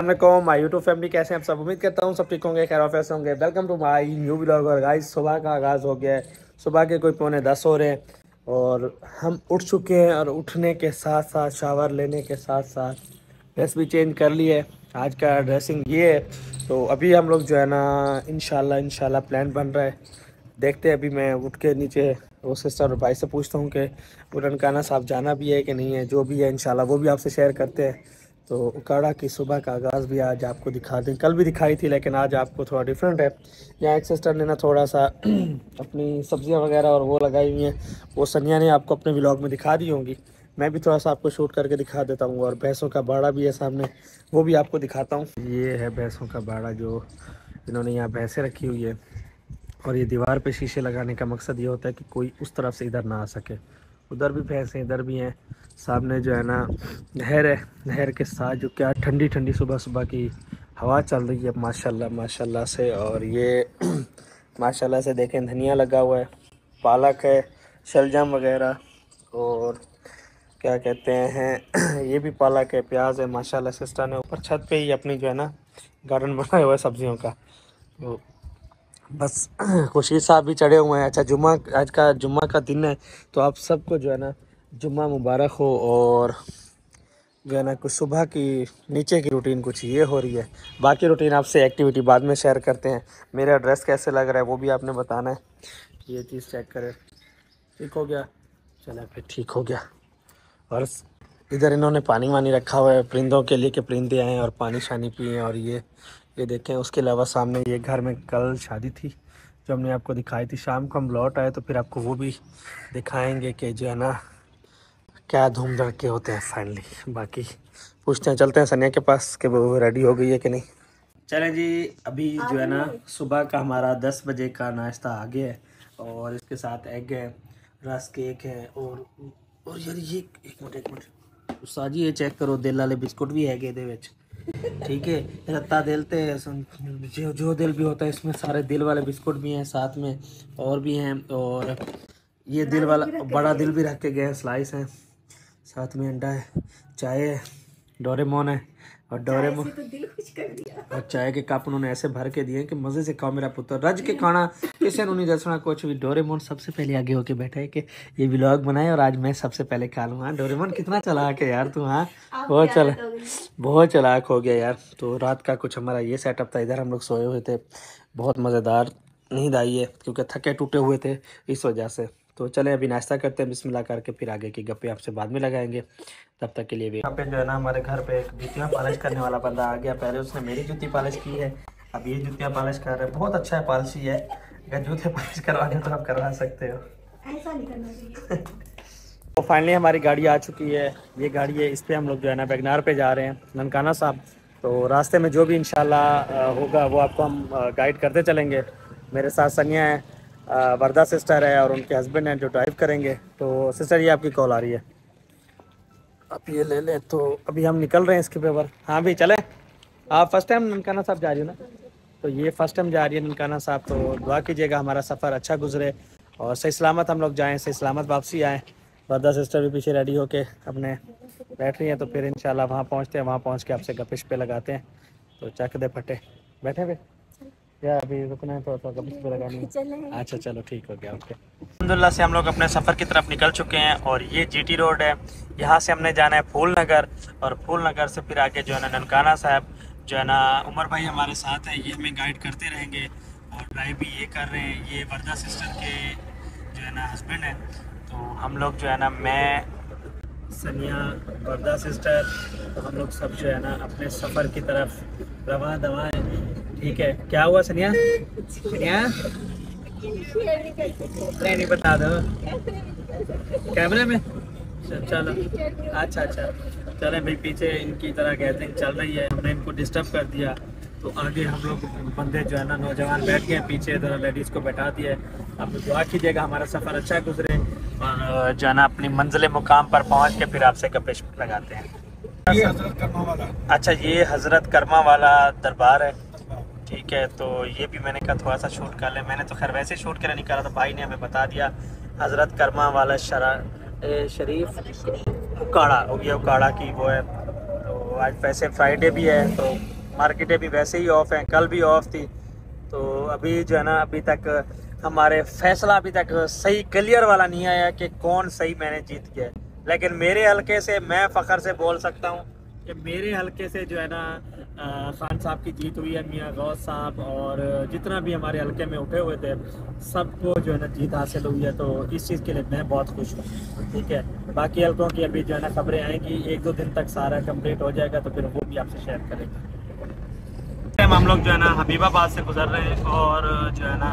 अस्सलाम my YouTube family, कैसे हैं आप सब। उम्मीद करता हूँ सब ठीक होंगे, खैर ऑफिस होंगे। Welcome to my new vlog. और गाइस सुबह का आगाज़ हो गया है, सुबह के कोई 9:45 हो रहे हैं और हम उठ चुके हैं। और उठने के साथ साथ शावर लेने के साथ साथ ड्रेस भी चेंज कर ली है। आज का ड्रेसिंग ये है। तो अभी हम लोग जो है ना इंशाल्लाह प्लान बन रहा है, देखते हैं। अभी मैं उठ के नीचे वो सिस्टर और भाई से पूछता हूँ कि ननकाना साहब जाना भी है कि नहीं है। जो भी है इंशाल्लाह वो भी आपसे शेयर करते हैं। तो उकाड़ा की सुबह का आगाज़ भी आज आपको दिखा दें। कल भी दिखाई थी लेकिन आज आपको थोड़ा डिफरेंट है। यहाँ एक सिस्टर ने ना थोड़ा सा अपनी सब्जियाँ वगैरह और वो लगाई हुई हैं, वो सनिया ने आपको अपने व्लॉग में दिखा दी होंगी। मैं भी थोड़ा सा आपको शूट करके दिखा देता हूँ। और भैंसों का बाड़ा भी है सामने, वो भी आपको दिखाता हूँ। ये है भैंसों का बाड़ा जो इन्होंने यहाँ भैंसें रखी हुई है। और ये दीवार पे शीशे लगाने का मकसद ये होता है कि कोई उस तरफ से इधर ना आ सके। उधर भी भैंसें, इधर भी हैं। सामने जो है ना नहर है, नहर के साथ जो क्या ठंडी ठंडी सुबह सुबह की हवा चल रही है माशाल्लाह माशाल्लाह से। और ये माशाल्लाह से देखें, धनिया लगा हुआ है, पालक है, शलजम वगैरह, और क्या कहते हैं ये भी पालक है, प्याज है। माशाल्लाह सिस्टर ने ऊपर छत पे ही अपनी जो है ना गार्डन बनाया हुआ है सब्जियों का। तो बस खुशी साहब भी चढ़े हुए हैं। अच्छा जुम्मा, आज का जुम्मा का दिन है, तो आप सबको जो है ना जुम्मा मुबारक हो। और जो है ना कुछ सुबह की नीचे की रूटीन कुछ ये हो रही है। बाकी रूटीन आपसे एक्टिविटी बाद में शेयर करते हैं। मेरा ड्रेस कैसे लग रहा है वो भी आपने बताना है। ये चीज़ चेक करें, ठीक हो गया, चला फिर ठीक हो गया। और इधर इन्होंने पानी वानी रखा हुआ है परिंदों के लिए कि परिंदे आएँ और पानी शानी पिएँ। और ये देखें। उसके अलावा सामने ये घर में कल शादी थी जो हमने आपको दिखाई थी। शाम को हम लौट आए तो फिर आपको वो भी दिखाएंगे कि जो है ना क्या धूम धड़के होते हैं फाइनली। बाकी पूछते हैं, चलते हैं सनिया के पास कि वो रेडी हो गई है कि नहीं। चलें जी, अभी जो है ना सुबह का हमारा 10 बजे का नाश्ता आ गया है। और इसके साथ एग है, रस केक है, और यार ये एक मिनट उस्ताद जी ये चेक करो, दिल वाले बिस्कुट भी है ਇਹਦੇ ਵਿੱਚ। ठीक है, रत्ता दिल ते जो दिल भी होता है इसमें सारे दिल वाले बिस्कुट भी हैं साथ में, और भी हैं। और ये दिल वाला बड़ा दिल भी रख के गए हैं, स्लाइस हैं, साथ में अंडा है, चाय है, डोरेमोन है। और डोरेमोन तो दिल खुश कर दिया। और चाय के कप उन्होंने ऐसे भर के दिए कि मज़े से खाओ मेरा पुत्र, रज के खाना, किसी ने नहीं दसना कुछ भी। डोरेमोन सबसे पहले आगे होके बैठा है कि ये व्लॉग बनाए और आज मैं सबसे पहले खा लूँ। हाँ डोरेमोन कितना चालाक है यार तू। हाँ बहुत चालाक हो गया यार। तो रात का कुछ हमारा ये सेटअप था। इधर हम लोग सोए हुए थे, बहुत मज़ेदार नींद आई है क्योंकि थके टूटे हुए थे इस वजह से। तो चलें अभी नाश्ता करते हैं बिस्मिल्लाह करके, फिर आगे की गप्पे आपसे बाद में लगाएंगे। तब तक के लिए भी यहाँ पे जो है ना हमारे घर पे एक जुतियाँ पॉलिश करने वाला बंदा आ गया। पहले उसने मेरी जूती पॉलिश की है, अब ये जुतियाँ पॉलिश कर रहे हैं। बहुत अच्छा है, पॉलिशी है। अगर जूते पॉलिश करवाने तो आप करवा सकते हो, ऐसा नहीं करना चाहिए। तो फाइनली हमारी गाड़ी आ चुकी है, ये गाड़ी है, इस पर हम लोग जो है ना बैगनार पे जा रहे हैं, ननकाना साहब। तो रास्ते में जो भी इंशाल्लाह होगा वो आपको हम गाइड करते चलेंगे। मेरे साथ सनिया है, वर्दा सिस्टर है और उनके हस्बैंड हैं जो ड्राइव करेंगे। तो सिस्टर ये आपकी कॉल आ रही है, आप ये ले लें। तो अभी हम निकल रहे हैं इसके पेपर। हाँ भी चले, आप फर्स्ट टाइम ननकाना साहब जा रही हो ना, तो ये फर्स्ट टाइम जा रही है ननकाना साहब। तो दुआ कीजिएगा हमारा सफ़र अच्छा गुजरे और सही सलामत हम लोग जाएँ, सही सलामत वापसी आएँ। वर्दा सिस्टर भी पीछे रेडी होके अपने बैठ रही हैं। तो फिर इंशाल्लाह वहाँ पहुँचते हैं, वहाँ पहुँच के आपसे गपिश पे लगाते हैं। तो चक दे फटे बैठे हुए या अभी रुकना है, थोड़ा गपिश पे लगानी है। अच्छा चलो ठीक हो गया, ओके। अल्हम्दुलिल्लाह से हम लोग अपने सफ़र की तरफ निकल चुके हैं। और ये जीटी रोड है, यहाँ से हमने जाना है फूल नगर, और फूल नगर से फिर आगे जो है ना ननकाना साहब। जो है ना उमर भाई हमारे साथ है, ये हमें गाइड करते रहेंगे। और ड्राइव भी ये कर रहे हैं, ये वर्दा सिस्टर के जो है ना हस्बैंड है। तो हम लोग जो है ना, मैं, सनिया, वर्दा सिस्टर, तो हम लोग सब जो है ना अपने सफ़र की तरफ रवा दवा है। ठीक है, क्या हुआ सनिया? सनिया नहीं बता दो कैमरे में, चलो अच्छा चलें भाई। पीछे इनकी तरह कहते हैं चल रही है, हमने इनको डिस्टर्ब कर दिया। तो आगे हम लोग बंदे जो है ना नौजवान बैठ गए, पीछे ज़रा लेडीज़ को बैठा दिया है। अब दुआ कीजिएगा हमारा सफ़र अच्छा गुजरे और जो है ना अपनी मंजिल मुकाम पर पहुंच के फिर आपसे गपिश लगाते हैं। ये हज़रत करमा वाला, अच्छा ये हज़रत करमा वाला दरबार है। ठीक है, तो ये भी मैंने कहा थोड़ा सा शूट कर लें। मैंने तो खैर वैसे शूट करने निकाला था, भाई ने हमें बता दिया हज़रत करमा वाला शरीफ उकाड़ा हो गया, उकाड़ा की वो है। तो आज वैसे फ्राइडे भी है तो मार्केटें भी वैसे ही ऑफ हैं, कल भी ऑफ थी। तो अभी जो है ना अभी तक हमारे फैसला अभी तक सही क्लियर वाला नहीं आया कि कौन सही मैंने जीत गया। लेकिन मेरे हलके से मैं फ़ख्र से बोल सकता हूँ कि मेरे हलके से जो है ना खान साहब की जीत हुई है, मियाँ गौस साहब और जितना भी हमारे हलके में उठे हुए थे सबको जो है ना जीत हासिल हुई है। तो इस चीज़ के लिए मैं बहुत खुश हूँ। ठीक है, बाकी हलकों की अभी जो है ना खबरें आएंगी, 1-2 दिन तक सारा कंप्लीट हो जाएगा तो फिर वो भी आपसे शेयर करेंगे। हम लोग जो है ना हबीबाबाद से गुजर रहे हैं और जो है ना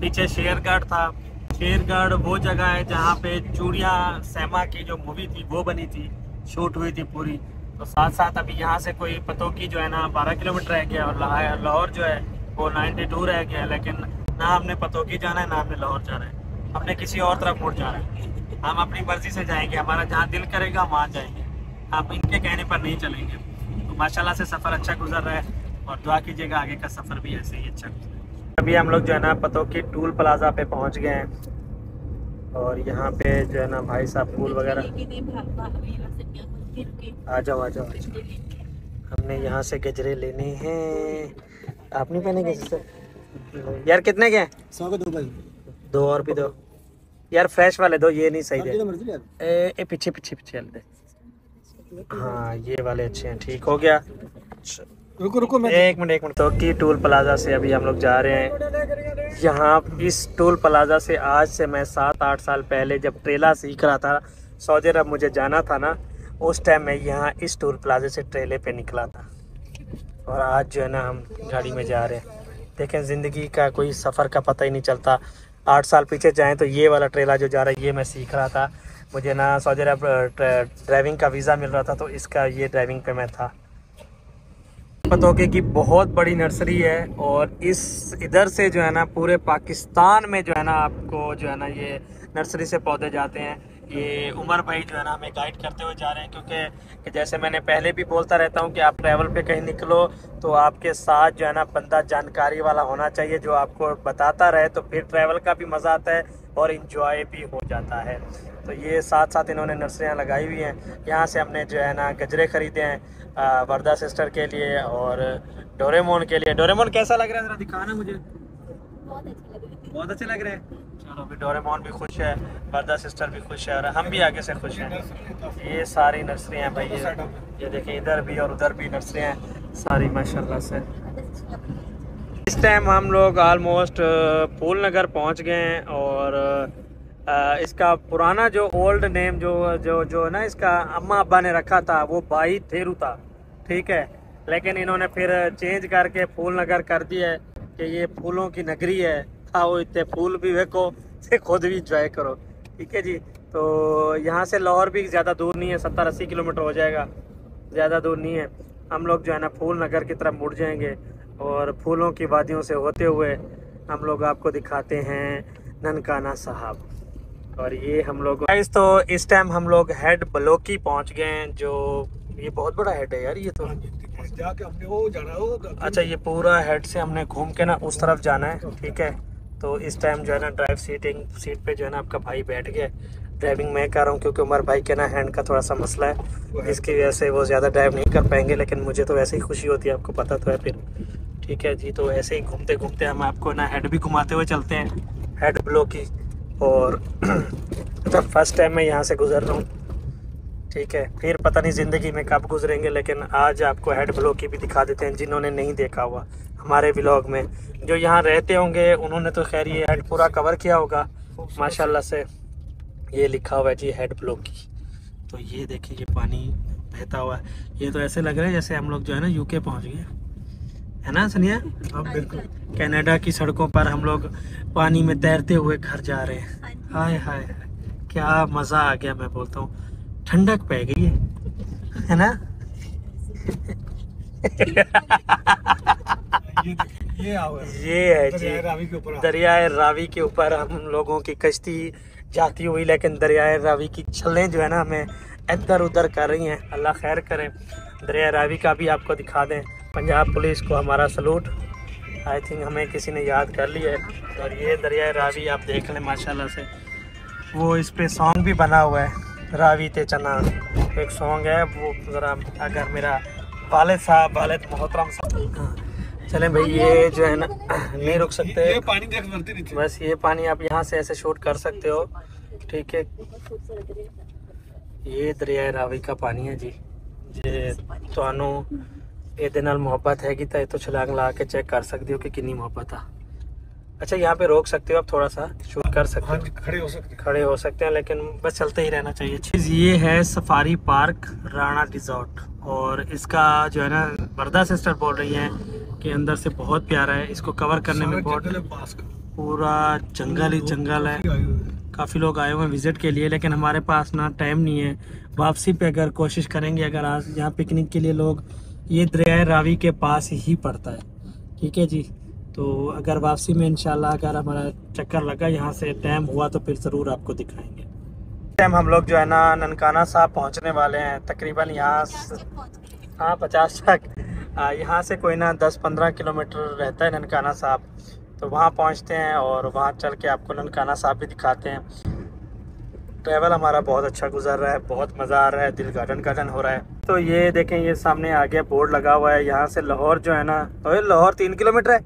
पीछे शेरगढ़ था। शेरगढ़ वो जगह है जहाँ पे चूड़िया सैमा की जो मूवी थी वो बनी थी, शूट हुई थी पूरी। तो साथ साथ अभी यहाँ से कोई पतोकी जो है ना 12 किलोमीटर रह गया और लाहौर जो है वो 92 रह गया। लेकिन ना हमने पतोकी जाना है ना हमने लाहौर जाना है, हमने किसी और तरफ मुड़ जाना है। हम अपनी मर्जी से जाएंगे, हमारा जहाँ दिल करेगा वहाँ जाएंगे, हम इनके कहने पर नहीं चलेंगे। तो माशाल्लाह से सफ़र अच्छा गुजर रहा है और दुआ कीजिएगा आगे का सफ़र भी ऐसे ही अच्छा गुजरे। अभी हम लोग जो है ना पतोकी टूल प्लाजा पे पहुँच गए हैं और यहाँ पे जो है ना भाई साहब फूल वगैरह, आ जाओ आ जाओ। हमने यहाँ से गजरे लेने हैं। आप नहीं पहनेंगे सर यार? कितने के हैं? 100 के 2 भाई। 2 और भी दो यार, फ्रेश वाले दो, ये नहीं सही दे। पीछे पीछे पीछे दे। हाँ ये वाले अच्छे हैं, ठीक हो गया। रुको रुको मैं एक मिनट। तो की टूल प्लाजा से अभी हम लोग जा रहे हैं। यहाँ इस टूल प्लाजा से आज से मैं 7-8 साल पहले जब ट्रेला सीख रहा था, सऊदी अरब मुझे जाना था ना, उस टाइम मैं यहाँ इस टूल प्लाजा से ट्रेले पे निकला था और आज जो है ना हम गाड़ी में जा रहे हैं। देखें ज़िंदगी का कोई सफ़र का पता ही नहीं चलता। 8 साल पीछे जाएं तो ये वाला ट्रेला जो जा रहा है ये मैं सीख रहा था। मुझे ना सऊदी अरब ड्राइविंग का वीज़ा मिल रहा था तो इसका ये ड्राइविंग पे मैं था। पतोके की बहुत बड़ी नर्सरी है और इस इधर से जो है ना पूरे पाकिस्तान में जो है ना आपको जो है ना ये नर्सरी से पौधे जाते हैं। ये उमर भाई जो है ना हमें गाइड करते हुए जा रहे हैं, क्योंकि जैसे मैंने पहले भी बोलता रहता हूँ कि आप ट्रैवल पे कहीं निकलो तो आपके साथ जो है ना बंदा जानकारी वाला होना चाहिए जो आपको बताता रहे, तो फिर ट्रैवल का भी मज़ा आता है और इन्जॉय भी हो जाता है। तो ये साथ साथ इन्होंने नर्सरियाँ लगाई हुई हैं। यहाँ से हमने जो है ना गजरे ख़रीदे हैं वर्दा सिस्टर के लिए और डोरेमोन के लिए। डोरेमोन कैसा लग रहा है, ज़रा दिखाना मुझे। बहुत अच्छे लग रहे हैं। चलो अभी डोरेमोन भी खुश है, वर्दा सिस्टर भी खुश है और हम भी आगे से खुश हैं। ये सारी नर्सरियाँ भाई, ये देखिए इधर भी और उधर भी नर्सरियाँ सारी माशाल्लाह से। इस टाइम हम लोग ऑलमोस्ट फूल नगर पहुँच गए हैं और इसका पुराना जो ओल्ड नेम जो ना इसका अम्मा अब्बा ने रखा था वो बाई थेरू था, ठीक है। लेकिन इन्होंने फिर चेंज करके फूल नगर कर दिया है कि ये फूलों की नगरी है। आओ इतने फूल भी देखो, से खुद भी इंजॉय करो, ठीक है जी। तो यहाँ से लाहौर भी ज़्यादा दूर नहीं है, 70-80 किलोमीटर हो जाएगा, ज़्यादा दूर नहीं है। हम लोग जो है ना फूल नगर की तरफ मुड़ जाएंगे और फूलों की वादियों से होते हुए हम लोग आपको दिखाते हैं ननकाना साहब। और ये हम लोग तो इस टाइम हम लोग हेड ब्लॉकी पहुंच गए हैं, जो ये बहुत बड़ा हेड है यार। ये तो जाके हमने वो जाना हो। अच्छा, ये पूरा हेड से हमने घूम के ना उस तरफ जाना है, ठीक है। तो इस टाइम जो है ना ड्राइव सीट पे जो है ना आपका भाई बैठ गया। ड्राइविंग मैं कर रहा हूँ क्योंकि उमर भाई के ना हैंड का थोड़ा सा मसला है, इसकी वजह से वो ज़्यादा ड्राइव नहीं कर पाएंगे। लेकिन मुझे तो वैसे ही खुशी होती है, आपको पता तो है फिर, ठीक है जी। तो ऐसे ही घूमते घूमते हम आपको ना हेड भी घुमाते हुए चलते हैं, हेड ब्लॉकी। और तो फर्स्ट टाइम मैं यहाँ से गुजर रहा हूँ, ठीक है। फिर पता नहीं ज़िंदगी में कब गुजरेंगे, लेकिन आज आपको हेड ब्लॉकी भी दिखा देते हैं जिन्होंने नहीं देखा हुआ हमारे व्लॉग में। जो यहाँ रहते होंगे उन्होंने तो खैर ये हेड पूरा कवर किया होगा माशाल्लाह से। ये लिखा हुआ है जी हेड ब्लॉकी। तो ये देखिए ये पानी बहता हुआ है, ये तो ऐसे लग रहा है जैसे हम लोग जो है ना यूके पहुँच गए, है ना सनिया? हाँ बिल्कुल। कनाडा की सड़कों पर हम लोग पानी में तैरते हुए घर जा रहे हैं। हाय हाय क्या मज़ा आ गया, मैं बोलता हूँ ठंडक पै गई है ना। ये है जी दरियाए रावी के ऊपर हम लोगों की कश्ती जाती हुई, लेकिन दरियाए रावी की छलें जो है ना हमें इधर उधर कर रही हैं। अल्लाह खैर करे। दरिया रावी का भी आपको दिखा दें। पंजाब पुलिस को हमारा सलूट। आई थिंक हमें किसी ने याद कर लिया है। और ये दरिया रावी आप देख लें माशाल्लाह से। वो इस पे सॉन्ग भी बना हुआ है, रावी ते चना एक सॉन्ग है वो। ज़रा अगर मेरा वालिद मोहतरम साहब चलें भाई, ये जो है ना नहीं रुक सकते। ये पानी देख बनते नहीं थे। बस ये पानी आप यहाँ से ऐसे शूट कर सकते हो, ठीक है। ये दरिया रावी का पानी है जी। जे ਤੁਹਾਨੂੰ ਇਹਦੇ ਨਾਲ मोहब्बत हैगी तो छलांग ला के चेक कर सकते हो कि कितनी मोहब्बत है। अच्छा, यहाँ पे रोक सकते हो आप, थोड़ा सा शूट कर सकते हाँ, हो, खड़े हो सकते हैं, लेकिन बस चलते ही रहना चाहिए। चीज़ ये है सफारी पार्क राणा रिजॉर्ट, और इसका जो है ना बरदा सिस्टर बोल रही हैं कि अंदर से बहुत प्यारा है। इसको कवर करने में बहुत, पूरा जंगल ही जंगल है। काफ़ी लोग आए हुए हैं विज़िट के लिए, लेकिन हमारे पास ना टाइम नहीं है। वापसी पे अगर कोशिश करेंगे, अगर आज यहाँ पिकनिक के लिए लोग, ये दरिया रावी के पास ही पड़ता है, ठीक है जी। तो अगर वापसी में इंशाल्लाह अगर हमारा चक्कर लगा यहाँ से, टाइम हुआ तो फिर ज़रूर आपको दिखाएंगे। टाइम हम लोग जो है ना ननकाना साहब पहुँचने वाले हैं, तकरीबन यहाँ हाँ 50 तक, यहाँ से कोई ना 10-15 किलोमीटर रहता है ननकाना साहब। तो वहाँ पहुँचते हैं और वहाँ चल के आपको ननकाना साहब भी दिखाते हैं। ट्रैवल हमारा बहुत अच्छा गुजर रहा है, बहुत मज़ा आ रहा है, दिल गार्डन हो रहा है। तो ये देखें, ये सामने आगे बोर्ड लगा हुआ है। यहाँ से लाहौर जो है ना, तो लाहौर 3 किलोमीटर है,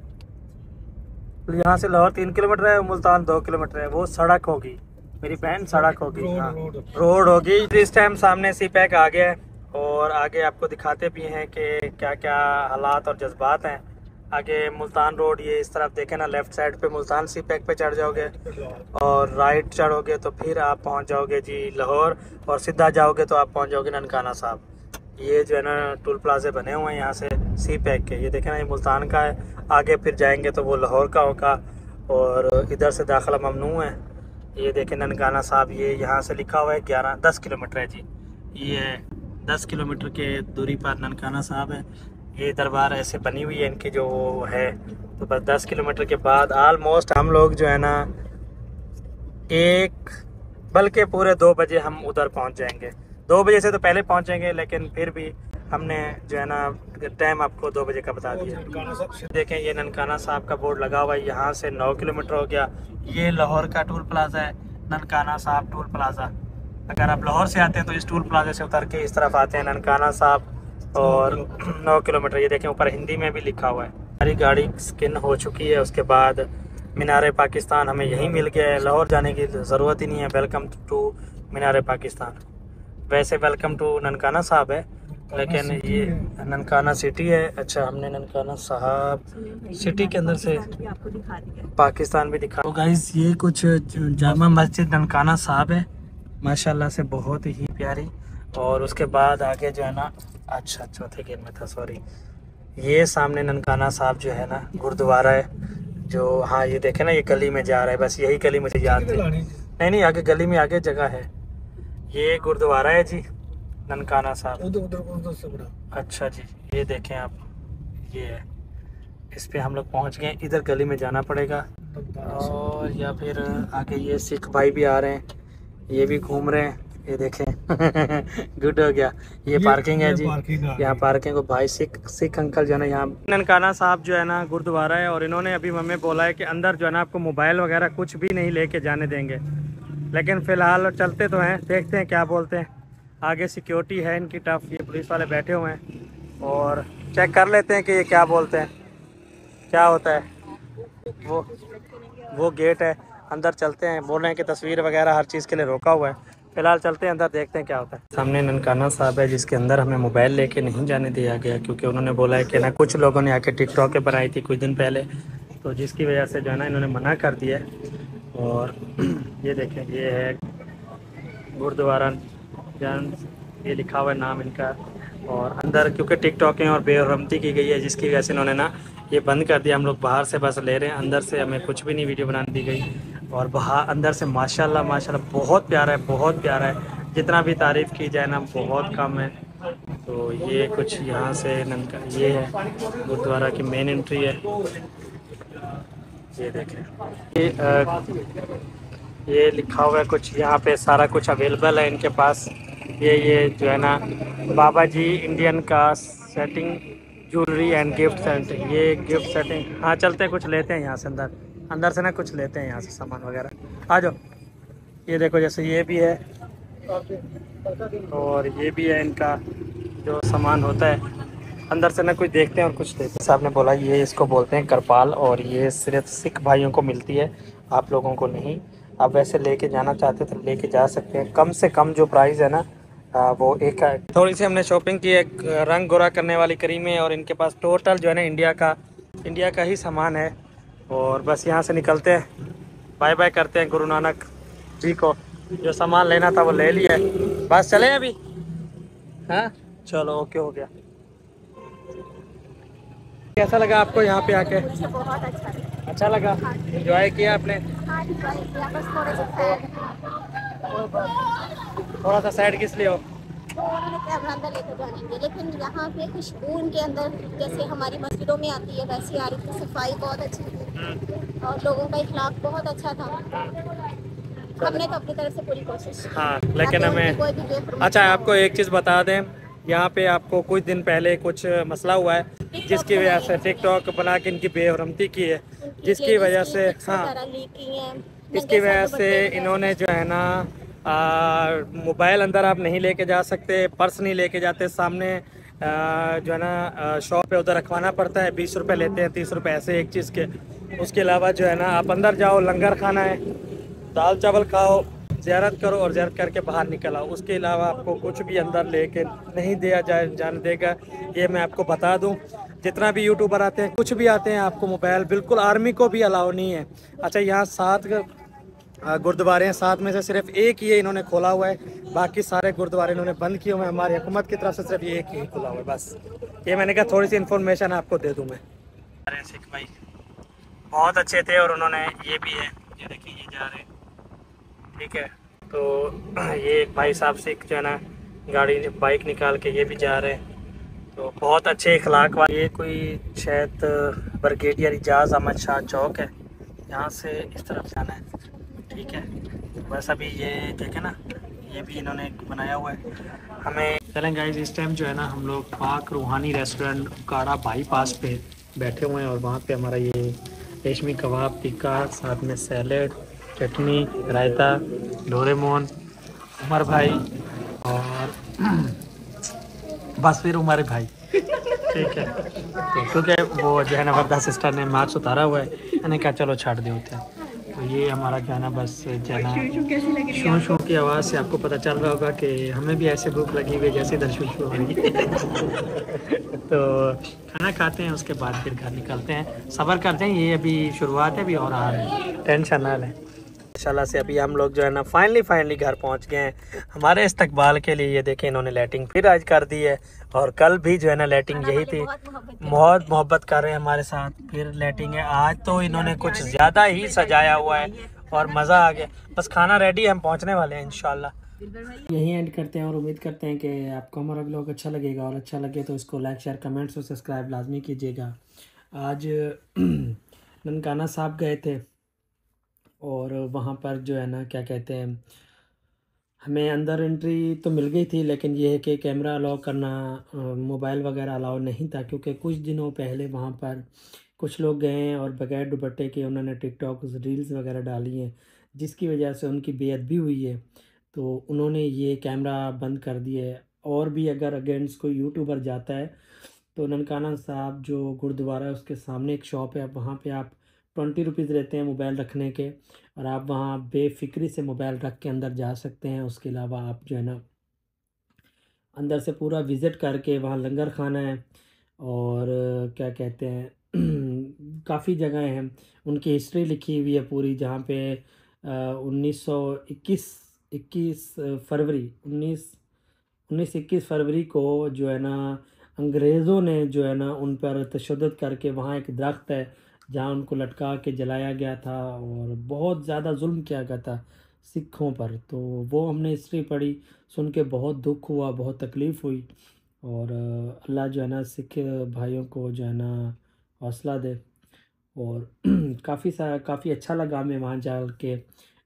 यहाँ से लाहौर 3 किलोमीटर है, मुल्तान 2 किलोमीटर है। वो सड़क होगी मेरी बहन, सड़क होगी, हाँ रोड होगी। इस टाइम सामने सी पैक आ गया है, और आगे आपको दिखाते भी हैं कि क्या क्या हालात और जज्बात हैं। आगे मुल्तान रोड, ये इस तरफ देखें ना, लेफ़्ट साइड पे मुल्तान सी पैक पे चढ़ जाओगे और राइट चढ़ोगे तो फिर आप पहुंच जाओगे जी लाहौर, और सीधा जाओगे तो आप पहुंच जाओगे ननकाना साहब। ये जो है ना टूल प्लाजे बने हुए हैं यहाँ से सी पैक के, ये देखें ना, ये मुल्तान का है। आगे फिर जाएंगे तो वो लाहौर का होगा, और इधर से दाखिला ममनू है। ये देखें ननकाना साहब, ये यहाँ से लिखा हुआ है 10 किलोमीटर है जी। ये 10 किलोमीटर के दूरी पर ननकाना साहब है। ये दरबार ऐसे बनी हुई है इनकी जो है। तो बस 10 किलोमीटर के बाद आलमोस्ट हम लोग जो है ना 1 बल्कि पूरे 2 बजे हम उधर पहुंच जाएंगे। 2 बजे से तो पहले पहुंचेंगे, लेकिन फिर भी हमने जो है ना टाइम आपको 2 बजे का बता दिया। देखें, ये ननकाना साहब का बोर्ड लगा हुआ है, यहाँ से 9 किलोमीटर हो गया। ये लाहौर का टूल प्लाजा है, ननकाना साहब टूल प्लाजा। अगर आप लाहौर से आते हैं तो इस टूल प्लाजा से उतर के इस तरफ आते हैं ननकाना साहब, और 9 किलोमीटर। ये देखें ऊपर हिंदी में भी लिखा हुआ है। हमारी गाड़ी स्किन हो चुकी है, उसके बाद मीनार पाकिस्तान हमें यहीं मिल गया है, लाहौर जाने की ज़रूरत ही नहीं है। वेलकम टू मीनार पाकिस्तान। वैसे वेलकम टू ननकाना साहब है, लेकिन ये ननकाना सिटी है। अच्छा, हमने ननकाना साहब सिटी के अंदर से पाकिस्तान भी दिखा। तो गाइस, ये कुछ जामा मस्जिद ननकाना साहब है, माशाल्लाह से बहुत ही प्यारी। और उसके बाद आगे जो है ना, अच्छा चौथे गेट में था, सॉरी, ये सामने ननकाना साहब जो है ना गुरुद्वारा है जो, हाँ ये देखे ना, ये गली में जा रहा है, बस यही गली मुझे याद थी। नहीं, आगे गली में आगे जगह है। ये गुरुद्वारा है जी ननकाना साहब। उधर से बड़ा। अच्छा जी, ये देखें आप, ये है, इस पे हम लोग पहुंच गए। इधर गली में जाना पड़ेगा, और या फिर आगे ये सिख भाई भी आ रहे हैं, ये भी घूम रहे हैं, ये देखें गुड हो गया। ये पार्किंग है जी, यहाँ पार्किंग को भाई सिख अंकल जो है ना यहाँ। ननकाना साहब जो है ना गुरुद्वारा है, और इन्होंने अभी हमें बोला है कि अंदर जो है ना आपको मोबाइल वगैरह कुछ भी नहीं लेके जाने देंगे, लेकिन फ़िलहाल चलते तो हैं, देखते हैं क्या बोलते हैं। आगे सिक्योरिटी है इनकी टफ, ये पुलिस वाले बैठे हुए हैं, और चेक कर लेते हैं कि ये क्या बोलते हैं, क्या होता है। वो गेट है, अंदर चलते हैं। बोल रहे हैं कि तस्वीर वगैरह हर चीज़ के लिए रोका हुआ है। फिलहाल चलते हैं अंदर, देखते हैं क्या होता है। सामने ननकाना साहब है, जिसके अंदर हमें मोबाइल लेके नहीं जाने दिया गया, क्योंकि उन्होंने बोला है कि ना कुछ लोगों ने आके टिकटॉक पे बनाई थी कुछ दिन पहले, तो जिसकी वजह से जो है ना इन्होंने मना कर दिया है। और ये देखें, ये है गुरुद्वारा जान, ये लिखा हुआ है नाम इनका। और अंदर क्योंकि टिकटॉकें और बेरहमती की गई है, जिसकी वजह से इन्होंने ना ये बंद कर दिया। हम लोग बाहर से बस ले रहे हैं, अंदर से हमें कुछ भी नहीं वीडियो बनाने दी गई। और बाहर अंदर से माशाल्लाह बहुत प्यारा है, बहुत प्यारा है। जितना भी तारीफ़ की जाए ना बहुत कम है। तो ये कुछ यहाँ से ननका, ये है गुरुद्वारा की मेन एंट्री है। ये देखें, ये लिखा हुआ है कुछ यहाँ पे, सारा कुछ अवेलेबल है इनके पास। ये जो है ना बाबा जी इंडियन का setting jewellery and gift set, ये गिफ्ट सेटिंग। हाँ चलते हैं, कुछ लेते हैं यहाँ से, अंदर से ना कुछ लेते हैं यहाँ से सामान वगैरह। आ जाओ, ये देखो, जैसे ये भी है, और ये भी है इनका जो सामान होता है। अंदर से ना कुछ देखते हैं और कुछ लेते हैं। साहब ने बोला ये इसको बोलते हैं करपाल, और ये सिर्फ सिख भाइयों को मिलती है, आप लोगों को नहीं। आप वैसे लेके जाना चाहते तो लेके जा सकते हैं, कम से कम जो प्राइस है ना वो एक है। थोड़ी सी हमने शॉपिंग की, एक रंग गोरा करने वाली क्रीमें, और इनके पास टोटल जो है ना इंडिया का ही सामान है। और बस यहाँ से निकलते हैं, बाय बाय करते हैं गुरु नानक जी को। जो सामान लेना था वो ले लिया है, बस चले अभी। हाँ चलो, ओके हो गया। कैसा लगा आपको यहाँ पे आके? मुझे बहुत अच्छा लगा। अच्छा लगा? एंजॉय किया आपने? हाँ enjoy किया, बस थोड़े से थोड़ा सा साइड किस लिए हो? तो उन्होंने कैमरा अंदर लेकर जाने के, लेकिन यहाँ पे खुशबू उनके अंदर जैसे हमारी मस्जिदों में आती है वैसी आ रही थी। सफाई बहुत अच्छी थी और लोगों का इखलाक बहुत अच्छा था। हमने तो अपनी तरफ से पूरी कोशिश की। हाँ लेकिन ताकि हमें उनकी कोई भी बेफरमानी अच्छा, ना हो। आपको एक चीज़ बता दें, यहाँ पे आपको कुछ दिन पहले कुछ मसला हुआ है जिसकी वजह से टिकटॉक बना के इनकी बेहरमती की है, उनकी जिसकी ladies वजह की से pics हाँ, वगैरह लीक की हैं। इसकी नंगे वजह सर से दुपट्टे इन्होंने जो है ना मोबाइल अंदर आप नहीं लेके जा सकते, पर्स नहीं लेके जाते, सामने जो है ना शॉप पे उधर रखवाना पड़ता है, 20 रुपये लेते हैं, 30 रुपये ऐसे एक चीज़ के। उसके अलावा जो है ना आप अंदर जाओ, लंगर खाना है, दाल चावल खाओ, ज़ियारत करो और ज़ियारत करके बाहर निकल आओ। उसके अलावा आपको कुछ भी अंदर लेके नहीं दिया जाने देगा, ये मैं आपको बता दूं। जितना भी यूट्यूबर आते हैं, कुछ भी आते हैं, आपको मोबाइल बिल्कुल, आर्मी को भी अलाउ नहीं है। अच्छा, यहाँ 7 गुरुद्वारे हैं, 7 में से सिर्फ एक ही इन्होंने खोला हुआ है, बाकी सारे गुरुद्वारे इन्होंने बंद किए हुए हैं। हमारी हुकूमत की तरफ से सिर्फ ये एक ही खुला हुआ है बस। ये मैंने कहा थोड़ी सी इन्फॉर्मेशन आपको दे दूँ मैं। अरे सिख भाई बहुत अच्छे थे, और उन्होंने ये भी है, ये देखिए ये जा रहे हैं, ठीक है। तो ये एक भाई साहब सिख जो है ना गाड़ी बाइक निकाल के ये भी जा रहे हैं, तो बहुत अच्छे इखलाक वाले। ये कोई शायद ब्रिगेडियर इजाज़ अहमद शाह चौक है, यहाँ से इस तरफ जाना है, ठीक है। बस अभी ये देखे ना, ये भी इन्होंने बनाया हुआ है हमें। चलें गाइस, इस टाइम जो है ना हम लोग पाक रूहानी रेस्टोरेंट काड़ा बाईपास पे बैठे हुए हैं, और वहाँ पे हमारा ये रेशमी कबाब टिक्का, साथ में सैलेड, चटनी, रायता, डोरेमोन, उमर भाई, और बस फिर उमर भाई, ठीक है। तो क्योंकि वो जो है ना वर्दा सिस्टर ने मार्क्स उतारा हुआ है, मैंने कहा चलो छाड़ दे होते हैं। तो ये हमारा जो है ना बस जो है ना शू शू की आवाज़ से आपको पता चल रहा होगा कि हमें भी ऐसे भूख लगी हुई है जैसे इधर शू शू हो रही है। तो खाना खाते हैं, उसके बाद फिर घर निकलते हैं। सब्र करते हैं, ये अभी शुरुआत है, अभी और आ रहे हैं, टेंशन ना लें। माशाल्लाह से अभी हम लोग जो है ना फाइनली घर पहुंच गए हैं। हमारे इस्तकबाल के लिए ये देखें, इन्होंने लाइटिंग फिर आज कर दी है, और कल भी जो है ना लाइटिंग यही थी, बहुत मोहब्बत कर रहे हैं हमारे साथ। फिर लाइटिंग है आज, तो इन्होंने कुछ ज़्यादा ही सजाया हुआ है और मज़ा आ गया। बस खाना रेडी है, हम पहुँचने वाले हैं इंशाल्लाह। यहीं एंड करते हैं, और उम्मीद करते हैं कि आपको हमारा ब्लॉग अच्छा लगेगा, और अच्छा लगे तो इसको लाइक शेयर कमेंट्स और सब्सक्राइब लाजमी कीजिएगा। आज ननकाना साहब गए थे, और वहाँ पर जो है ना क्या कहते हैं, हमें अंदर एंट्री तो मिल गई थी, लेकिन ये है कि कैमरा अलाउ करना, मोबाइल वगैरह अलाउ नहीं था, क्योंकि कुछ दिनों पहले वहाँ पर कुछ लोग गए हैं और बगैर दुपट्टे के उन्होंने टिकटॉक रील्स वगैरह डाली हैं, जिसकी वजह से उनकी बेअदबी हुई है। तो उन्होंने ये कैमरा बंद कर दिए है। और भी अगर अगेंस्ट कोई यूट्यूबर जाता है, तो ननकाना साहब जो गुरुद्वारा है उसके सामने एक शॉप है, वहाँ पे आप 20 रुपीज़ रहते हैं मोबाइल रखने के, और आप वहाँ बेफिक्री से मोबाइल रख के अंदर जा सकते हैं। उसके अलावा आप जो है ना अंदर से पूरा विज़िट करके वहाँ लंगर खाना है, और क्या कहते हैं काफ़ी जगह हैं, उनकी हिस्ट्री लिखी हुई है पूरी, जहाँ पे 1921 फरवरी 1921 फरवरी को जो है ना अंग्रेज़ों ने जो है ना उन पर तशद्दुद करके, वहाँ एक दरख्त है जहाँ उनको लटका के जलाया गया था, और बहुत ज़्यादा जुल्म किया गया था सिखों पर। तो वो हमने हिस्ट्री पढ़ी, सुन के बहुत दुख हुआ, बहुत तकलीफ़ हुई। और अल्लाह जो है ना सिख भाइयों को जो है ना हौसला दे। और काफ़ी अच्छा लगा हमें वहाँ जा के,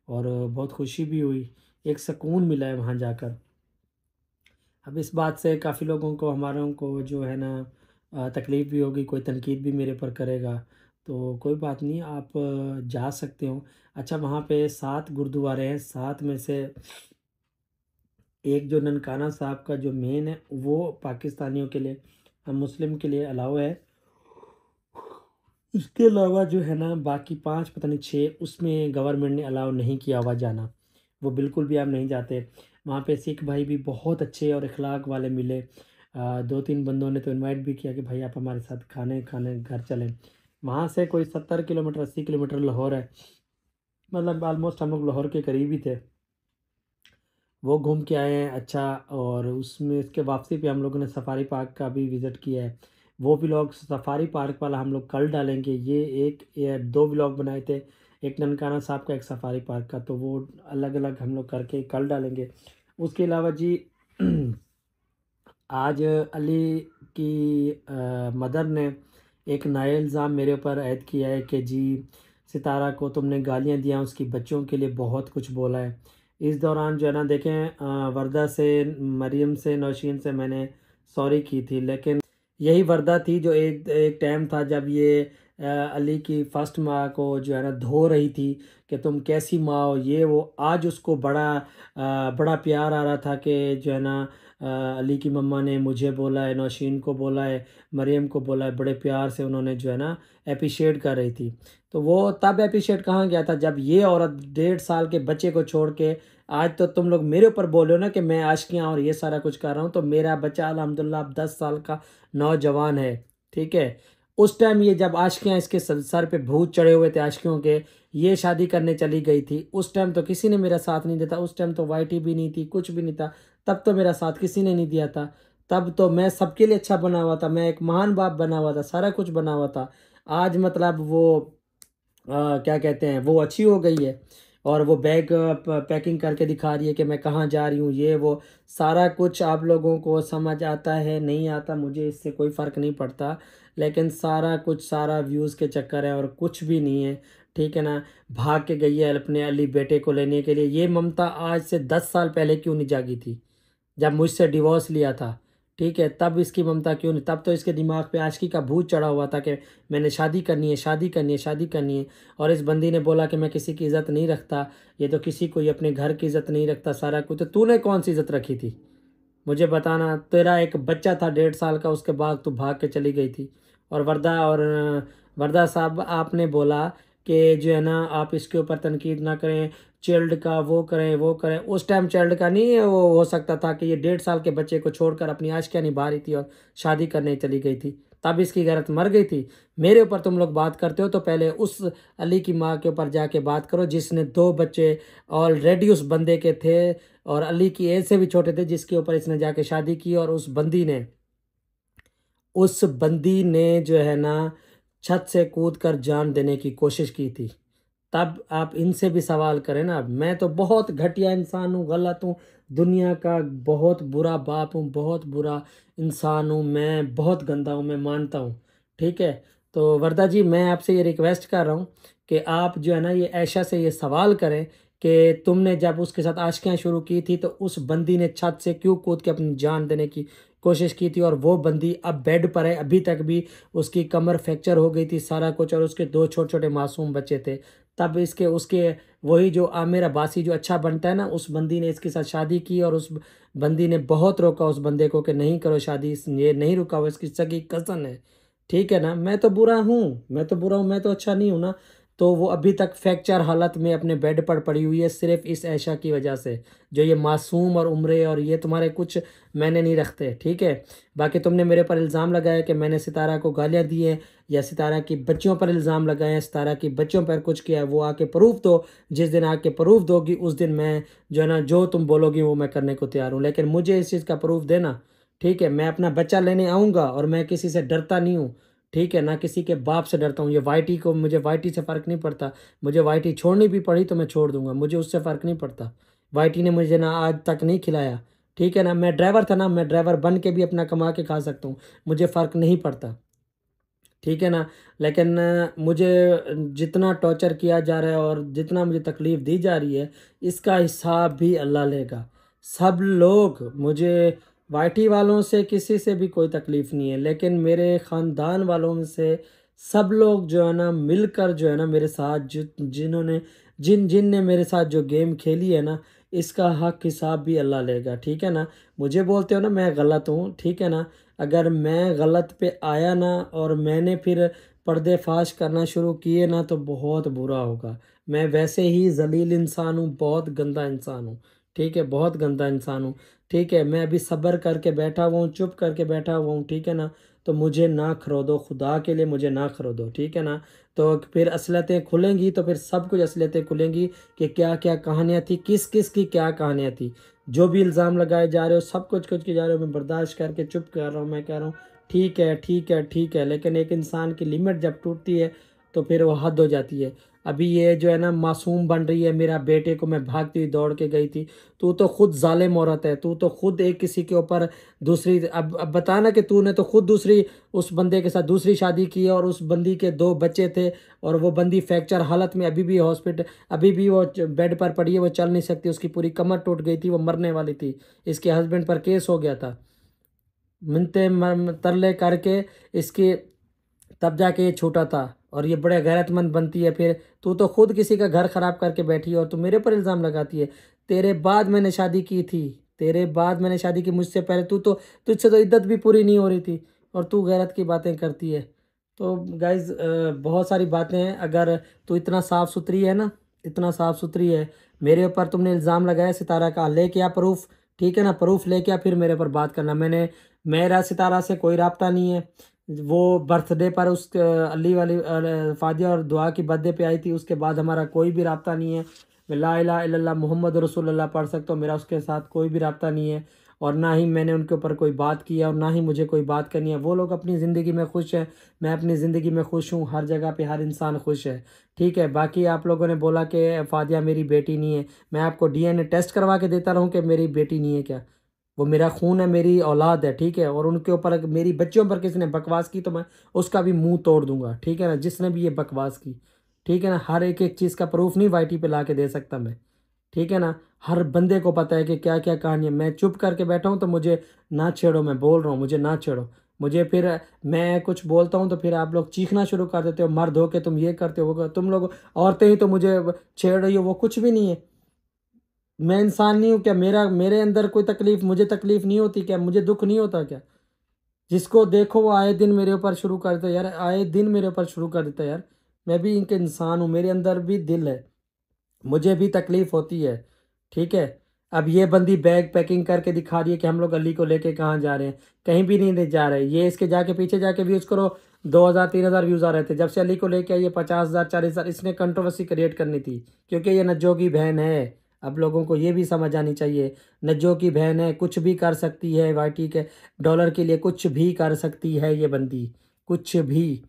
और बहुत खुशी भी हुई, एक सुकून मिला है वहाँ जाकर। अब इस बात से काफ़ी लोगों को, हमारों को जो है ना तकलीफ़ भी होगी, कोई तनकीद भी मेरे पर करेगा, तो कोई बात नहीं, आप जा सकते हो। अच्छा, वहाँ पे 7 गुरुद्वारे हैं, 7 में से एक जो ननकाना साहब का जो मेन है वो पाकिस्तानियों के लिए हम मुस्लिम के लिए अलाउ है। इसके अलावा जो है ना बाकी 5 पता नहीं 6 उसमें गवर्नमेंट ने अलाउ नहीं किया हुआ जाना, वो बिल्कुल भी आप नहीं जाते। वहाँ पे सिख भाई भी बहुत अच्छे और इखलाक वाले मिले। 2-3 बंदों ने तो इनवाइट भी किया कि भाई आप हमारे साथ खाने खाने घर चलें। वहाँ से कोई 70 किलोमीटर 80 किलोमीटर लाहौर है, मतलब ऑलमोस्ट हम लोग लाहौर के करीब ही थे। वो घूम के आए हैं अच्छा। और उसमें इसके वापसी पे हम लोगों ने सफारी पार्क का भी विज़िट किया है। वो व्लॉग सफारी पार्क वाला हम लोग कल डालेंगे। ये एक या 2 व्लॉग बनाए थे, एक ननकाना साहब का एक सफारी पार्क का, तो वो अलग अलग हम लोग करके कल डालेंगे। उसके अलावा जी आज अली की मदर ने एक नया इल्ज़ाम मेरे ऊपर ऐड किया है कि जी सितारा को तुमने गालियां दिया, उसकी बच्चों के लिए बहुत कुछ बोला है। इस दौरान जो है ना देखें वर्दा से, मरियम से, नौशीन से मैंने सॉरी की थी, लेकिन यही वर्दा थी जो एक एक टाइम था जब ये अली की फर्स्ट माँ को जो है ना धो रही थी कि तुम कैसी माँ हो ये वो। आज उसको बड़ा प्यार आ रहा था कि जो है ना अली की मम्मा ने मुझे बोला है, नौशीन को बोला है, मरियम को बोला है, बड़े प्यार से उन्होंने जो है ना अप्रिशिएट कर रही थी। तो वो तब अप्रिशिएट कहाँ गया था जब ये औरत 1.5 साल के बच्चे को छोड़ के, आज तो तुम लोग मेरे ऊपर बोल रहे हो ना कि मैं आशिकियाँ और ये सारा कुछ कर रहा हूँ, तो मेरा बच्चा अल्हम्दुलिल्लाह अब 10 साल का नौजवान है, ठीक है। उस टाइम ये जब आशिकियाँ इसके सर पे भूत चढ़े हुए थे आशिकियों के, ये शादी करने चली गई थी, उस टाइम तो किसी ने मेरा साथ नहीं देता। उस टाइम तो वाईटी भी नहीं थी, कुछ भी नहीं था, तब तो मेरा साथ किसी ने नहीं दिया था। तब तो मैं सबके लिए अच्छा बना हुआ था, मैं एक महान बाप बना हुआ था, सारा कुछ बना हुआ था। आज मतलब वो क्या कहते हैं, वो अच्छी हो गई है और वो बैग पैकिंग करके दिखा रही है कि मैं कहाँ जा रही हूँ, ये वो सारा कुछ। आप लोगों को समझ आता है नहीं आता, मुझे इससे कोई फ़र्क नहीं पड़ता, लेकिन सारा कुछ सारा व्यूज़ के चक्कर है और कुछ भी नहीं है, ठीक है ना। भाग के गई है अपने अली बेटे को लेने के लिए। ये ममता आज से 10 साल पहले क्यों नहीं जागी थी जब मुझसे डिवोर्स लिया था, ठीक है। तब इसकी ममता क्यों नहीं, तब तो इसके दिमाग पे आशिकी का भूत चढ़ा हुआ था कि मैंने शादी करनी है, शादी करनी है, शादी करनी है। और इस बंदी ने बोला कि मैं किसी की इज़्ज़त नहीं रखता, ये तो किसी को, ये अपने घर की इज़्ज़त नहीं रखता, सारा कुछ। तो तूने कौन सी इज़्ज़त रखी थी मुझे बताना। तेरा एक बच्चा था 1.5 साल का, उसके बाद तू भाग के चली गई थी। और वर्दा साहब आपने बोला कि जो है ना आप इसके ऊपर तनकीद ना करें, चाइल्ड का वो करें वो करें। उस टाइम चाइल्ड का नहीं वो हो सकता था कि ये 1.5 साल के बच्चे को छोड़कर अपनी आशिकियाँ निभा रही थी और शादी करने चली गई थी, तब इसकी गैरत मर गई थी। मेरे ऊपर तुम लोग बात करते हो तो पहले उस अली की माँ के ऊपर जाके बात करो जिसने 2 बच्चे ऑलरेडी उस बंदे के थे और अली की एज से भी छोटे थे, जिसके ऊपर इसने जाके शादी की। और उस बंदी ने जो है ना छत से कूद कर जान देने की कोशिश की थी। तब आप इनसे भी सवाल करें ना। मैं तो बहुत घटिया इंसान हूँ, गलत हूँ, दुनिया का बहुत बुरा बाप हूँ, बहुत बुरा इंसान हूँ, मैं बहुत गंदा हूँ, मैं मानता हूँ, ठीक है। तो वर्दा जी मैं आपसे ये रिक्वेस्ट कर रहा हूँ कि आप जो है ना ये ऐशा से ये सवाल करें कि तुमने जब उसके साथ आशिकियाँ शुरू की थी तो उस बंदी ने छत से क्यों कूद के अपनी जान देने की कोशिश की थी। और वो बंदी अब बेड पर है, अभी तक भी उसकी कमर फ्रैक्चर हो गई थी, सारा कुछ, और उसके 2 छोटे छोटे मासूम बच्चे थे। तब इसके उसके वही जो आमिर अब्बासी जो अच्छा बनता है ना, उस बंदी ने इसके साथ शादी की और उस बंदी ने बहुत रोका उस बंदे को कि नहीं करो शादी, ये नहीं रुका, वो इसकी सगी कज़न है, ठीक है ना। मैं तो बुरा हूँ, मैं तो बुरा हूँ, मैं तो अच्छा नहीं हूँ ना। तो वो अभी तक फ्रैक्चर हालत में अपने बेड पर पड़ी हुई है सिर्फ इस ऐशा की वजह से, जो ये मासूम और उम्रे और ये तुम्हारे कुछ मैंने नहीं रखते, ठीक है। बाकी तुमने मेरे पर इल्ज़ाम लगाया कि मैंने सितारा को गालियाँ दी हैं या सितारा की बच्चियों पर इल्ज़ाम लगाए हैं, सितारा की बच्चियों पर कुछ किया है, वो आके प्रूफ दो। जिस दिन आके प्रूफ दोगी उस दिन मैं जो है ना जो तुम बोलोगी वो मैं करने को तैयार हूँ, लेकिन मुझे इस चीज़ का प्रूफ देना, ठीक है। मैं अपना बच्चा लेने आऊँगा और मैं किसी से डरता नहीं हूँ, ठीक है ना, किसी के बाप से डरता हूँ। ये वाईटी को, मुझे वाईटी से फ़र्क नहीं पड़ता, मुझे वाईटी छोड़नी भी पड़ी तो मैं छोड़ दूंगा, मुझे उससे फ़र्क नहीं पड़ता। वाईटी ने मुझे ना आज तक नहीं खिलाया, ठीक है ना। मैं ड्राइवर था ना, मैं ड्राइवर बन के भी अपना कमा के खा सकता हूँ, मुझे फ़र्क नहीं पड़ता, ठीक है ना। लेकिन मुझे जितना टॉर्चर किया जा रहा है और जितना मुझे तकलीफ़ दी जा रही है, इसका हिसाब भी अल्लाह लेगा। सब लोग मुझे, वाईटी वालों से किसी से भी कोई तकलीफ़ नहीं है, लेकिन मेरे ख़ानदान वालों से सब लोग जो है ना मिलकर जो है ना मेरे साथ जिन्होंने जिन जिन ने मेरे साथ जो गेम खेली है ना, इसका हक हिसाब भी अल्लाह लेगा, ठीक है ना। मुझे बोलते हो ना मैं गलत हूँ, ठीक है ना। अगर मैं गलत पे आया ना और मैंने फिर पर्दे फाश करना शुरू किए ना तो बहुत बुरा होगा। मैं वैसे ही जलील इंसान हूँ, बहुत गंदा इंसान हूँ, ठीक है, बहुत गंदा इंसान हूँ, ठीक है। मैं अभी सब्र करके बैठा हुआ हूँ, चुप करके बैठा हुआ हूँ, ठीक है ना। तो मुझे ना खरीदो, खुदा के लिए मुझे ना खरीदो, ठीक है ना। तो फिर असलियतें खुलेंगी, तो फिर सब कुछ असलियतें खुलेंगी कि क्या क्या कहानियाँ थी, किस किस की क्या कहानियाँ थी। जो भी इल्ज़ाम लगाए जा रहे हो, सब कुछ कुछ के जा रहे हो, मैं बर्दाश्त करके चुप कर रहा हूँ। मैं कह रहा हूँ ठीक है ठीक है ठीक है, लेकिन एक इंसान की लिमिट जब टूटती है तो फिर वो हद हो जाती है। अभी ये जो है ना मासूम बन रही है, मेरा बेटे को मैं भागती हुई दौड़ के गई थी। तू तो खुद जालिम औरत है, तू तो खुद एक किसी के ऊपर दूसरी, अब बता ना कि तूने तो खुद दूसरी उस बंदे के साथ दूसरी शादी की है और उस बंदी के 2 बच्चे थे और वो बंदी फ्रैक्चर हालत में अभी भी हॉस्पिटल, अभी भी वो बेड पर पड़ी है, वो चल नहीं सकती, उसकी पूरी कमर टूट गई थी, वो मरने वाली थी। इसके हस्बैंड पर केस हो गया था, मिनते तरले करके इसकी, तब जाके ये छूटा था। और ये बड़े गैरतमंद बनती है। फिर तू तो खुद किसी का घर खराब करके बैठी है और तू मेरे पर इल्ज़ाम लगाती है। तेरे बाद मैंने शादी की थी, तेरे बाद मैंने शादी की, मुझसे पहले तू तो, तुझसे तो इद्दत भी पूरी नहीं हो रही थी और तू गैरत की बातें करती है। तो गाइज़ बहुत सारी बातें हैं। अगर तू इतना साफ़ सुथरी है ना, इतना साफ़ सुथरी है, मेरे ऊपर तुमने इल्ज़ाम लगाया सितारा का, लेके आ प्रूफ, ठीक है ना, प्रूफ लेके आ, फिर मेरे पर बात करना। मेरा सितारा से कोई रब्ता नहीं है। वो बर्थडे पर उस अली वाली फादिया और दुआ की बर्थडे पे आई थी, उसके बाद हमारा कोई भी रब्ता नहीं है। मैं ला इलाहा इल्लल्लाह मुहम्मद रसूलुल्लाह पढ़ सकता हूँ, मेरा उसके साथ कोई भी रब्ता नहीं है और ना ही मैंने उनके ऊपर कोई बात की है और ना ही मुझे कोई बात करनी है। वो लोग अपनी ज़िंदगी में खुश है, मैं अपनी ज़िंदगी में खुश हूँ, हर जगह पे हर इंसान खुश है, ठीक है। बाकी आप लोगों ने बोला कि फादिया मेरी बेटी नहीं है, मैं आपको डीएनए टेस्ट करवा के देता रहूँ कि मेरी बेटी नहीं है क्या? वो मेरा खून है, मेरी औलाद है, ठीक है। और उनके ऊपर अगर मेरी बच्चियों पर किसी ने बकवास की तो मैं उसका भी मुंह तोड़ दूंगा, ठीक है ना, जिसने भी ये बकवास की, ठीक है ना। हर एक एक चीज़ का प्रूफ नहीं वाईटी पे ला के दे सकता मैं, ठीक है ना। हर बंदे को पता है कि क्या क्या कहानी है। मैं चुप करके बैठा हूँ तो मुझे ना छेड़ो, मैं बोल रहा हूँ, मुझे ना छेड़ो। मुझे फिर मैं कुछ बोलता हूँ तो फिर आप लोग चीखना शुरू कर देते हो, मर्द हो के तुम ये करते हो, वो तुम लोग औरतें ही तो मुझे छेड़ रही हो, वो कुछ भी नहीं है। मैं इंसान नहीं हूँ क्या? मेरे अंदर कोई तकलीफ, मुझे तकलीफ नहीं होती क्या? मुझे दुख नहीं होता क्या? जिसको देखो वो आए दिन मेरे ऊपर शुरू कर देता है यार, आए दिन मेरे ऊपर शुरू कर देता है यार। मैं भी इनके इंसान हूँ, मेरे अंदर भी दिल है, मुझे भी तकलीफ होती है, ठीक है। अब ये बंदी बैग पैकिंग करके दिखा रही है कि हम लोग अली को लेके कहाँ जा रहे हैं, कहीं भी नहीं ले जा रहे। ये इसके जाके पीछे जाके व्यूज़ करो, 2000-3000 व्यूज़ आ रहे थे। जब से अली को लेके आई है 50,000-40,000, इसने कंट्रोवर्सी क्रिएट करनी थी क्योंकि ये नज्जो की बहन है। अब लोगों को ये भी समझ आनी चाहिए, नज्जो की बहन है, कुछ भी कर सकती है, वाईटी के डॉलर के लिए कुछ भी कर सकती है ये बंदी, कुछ भी,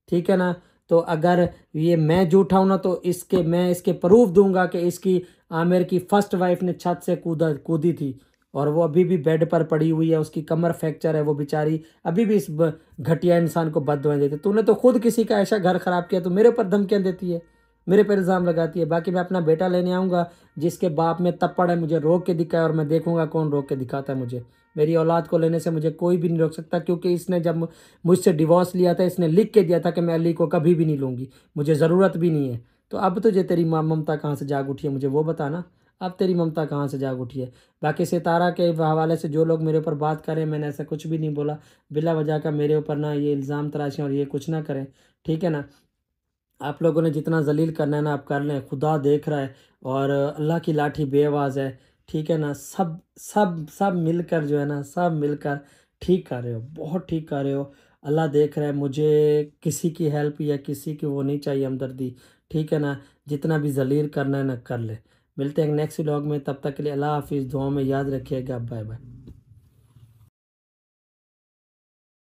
ठीक है ना। तो अगर ये मैं झूठा हूँ ना तो मैं इसके प्रूफ दूंगा कि इसकी आमिर की फर्स्ट वाइफ ने छत से कूदी थी और वो अभी भी बेड पर पड़ी हुई है, उसकी कमर फ्रैक्चर है, वो बेचारी अभी भी इस घटिया इंसान को बददुआएं देती है। तूने तो खुद किसी का ऐसा घर खराब किया, तो मेरे ऊपर धमकियां देती है, मेरे पर इल्ज़ाम लगाती है। बाकी मैं अपना बेटा लेने आऊँगा, जिसके बाप में तप्पड़ है, मुझे रोक के दिखाए और मैं देखूंगा कौन रोक के दिखाता है मुझे। मेरी औलाद को लेने से मुझे कोई भी नहीं रोक सकता क्योंकि इसने जब मुझसे डिवोर्स लिया था, इसने लिख के दिया था कि मैं अली को कभी भी नहीं लूँगी, मुझे ज़रूरत भी नहीं है। तो अब तुझे तेरी ममता कहाँ से जाग उठी है, मुझे वो बता ना, अब तेरी ममता कहाँ से जाग उठी है। बाकी सितारा के हवाले से जो लोग मेरे ऊपर बात करें, मैंने ऐसा कुछ भी नहीं बोला, बिला वजह का मेरे ऊपर ना ये इल्ज़ाम तराशें और ये कुछ ना करें, ठीक है ना। आप लोगों ने जितना जलील करना है ना आप कर लें, खुदा देख रहा है और अल्लाह की लाठी बेआवाज़ है, ठीक है ना। सब सब सब मिलकर जो है ना, सब मिलकर ठीक कर रहे हो, बहुत ठीक कर रहे हो। अल्लाह देख रहा है, मुझे किसी की हेल्प या किसी की वो नहीं चाहिए हमदर्दी, ठीक है ना। जितना भी जलील करना है ना कर ले। मिलते हैं नेक्स्ट व्लॉग में, तब तक के लिए अल्लाह हाफिज़, दुआ में याद रखिएगा, बाय बाय।